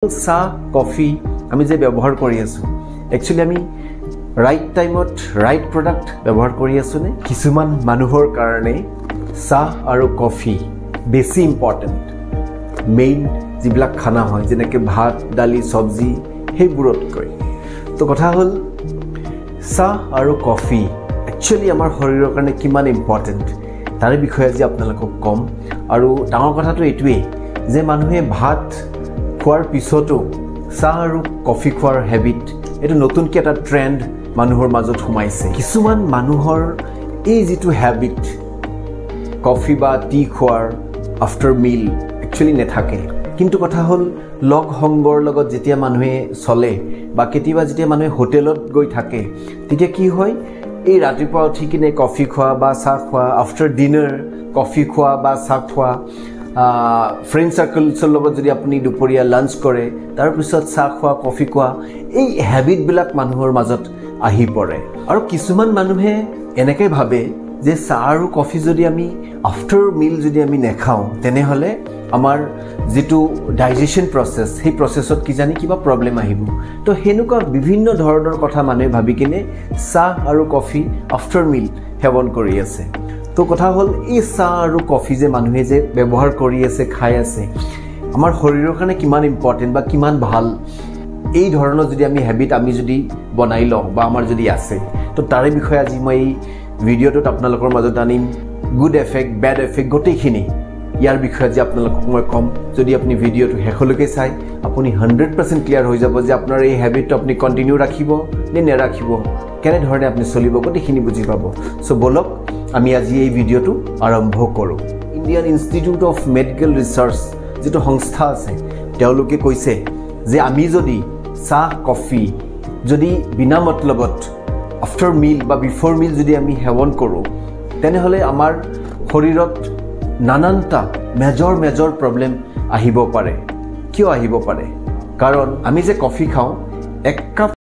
চাহ কফি আমি যে ব্যৱহাৰ কৰি আছো একচুয়ালি আমি ৰাইট টাইমত ৰাইট প্ৰোডাক্ট ব্যৱহাৰ কৰি আছো নে কিছুমান মানুহৰ কাৰণে চাহ আৰু কফি বেছি ইম্পৰ্টেন্ট মেইন যিবিলাক খানা হয় যেনেকে ভাত দালি সবজি হেইবোৰতকৈ তো কথা হল চাহ আৰু কফি একচুয়ালি আমাৰ শৰীৰৰ কাৰণে কিমান ইম্পৰ্টেন্ট তাৰ বিষয়ে আজি আপোনালোকক কম আৰু ডাঙৰ কথাটো এটোৱে যে মানুহে ভাত খোৱাৰ পিছতো চাহ আৰু কফি খোৱাৰ হেবিট এটো নতুনকৈ এটা ট্ৰেন্ড মানুহৰ মাজত সোমাইছে কিছুমান মানুহৰ এই যেটো হেবিট কফি বা টি খোৱাৰ আফটাৰ মিল একচুয়ালি নেথাকে কিন্তু কথা হল লগ সংগৰ লগত যেতিয়া মানুহে চলে বা কেতিয়াবা যেতিয়া মানুহে হোটেলত গৈ থাকে তেতিয়া কি হয় এই ৰাতিপুৱা উঠি কিনে কফি খোৱা বা চাহ খোৱা আফটাৰ ডিনাৰ কফি খোৱা বা চাহ খোৱা ফ্ৰেন্ড সাৰ্কেলছৰ লগত যদি আপুনি দুপৰীয়া লাঞ্চ কৰে তাৰ পিছত চাহ খোৱা কফি খোৱা এই হেবিট বিলাক মানুহৰ মাজত আহি পৰে আৰু কিছুমান মানুহে এনেকৈ ভাবে যে চাহ আৰু কফি যদি আমি আফটাৰ মিল যদি আমি নেখাওঁ তেনে হলে আমাৰ যেটো ডাইজেশন প্ৰসেস সেই প্ৰসেসত কি জানি কিবা প্ৰবলেম আহিব তো হেনুকা বিভিন্ন ধৰণৰ কথা মানুহে ভাবি কিনে চাহ আৰু কফি আফটাৰ মিল সেৱন কৰি আছে তো কথা হল এই চাহ আৰু কফি যে মানুহে যে ব্যৱহাৰ কৰি আছে খাই আছে আমাৰ শৰীৰৰ কাৰণে কিমান ইম্পৰ্টেন্ট বা কিমান ভাল এই ধৰণৰ যদি আমি হেবিট আমি যদি বনাই লওঁ বা আমাৰ যদি আছে তো তাৰে বিষয়ে আজি মই ভিডিঅ'টোত আপোনালোকৰ মাজত আনিম গুড এফেক্ট বেড এফেক্ট গোটেইখিনি ইয়াৰ বিষয়ে আজি আপোনালোকক মই কম যদি আপুনি ভিডিঅ'টো শেষলৈকে চাই আপুনি 100% ক্লিয়াৰ হৈ যাব যে আপোনাৰ এই হেবিটটো আপুনি কন্টিনিউ ৰাখিব নে নেৰাখিব কেনে ধৰণে আপুনি চলিব গোটেইখিনি বুজি পাব সো বলক আমি আজি এই ভিডিঅ'টো আৰম্ভ কৰো Indian institute of medical research যেটো সংস্থা আছে তেওঁলোকে কৈছে যে আমি যদি চাহ কফি যদি বিনা মতলবত আফটাৰ মিল বা বিফোৰ মিল যদি আমি সেৱন কৰো তেনে হলে আমাৰ শৰীৰত নানানটা মেজৰ প্ৰবলেম আহিব পাৰে কিয় আহিব পাৰে কাৰণ আমি যে কফি খাওঁ এক কাপ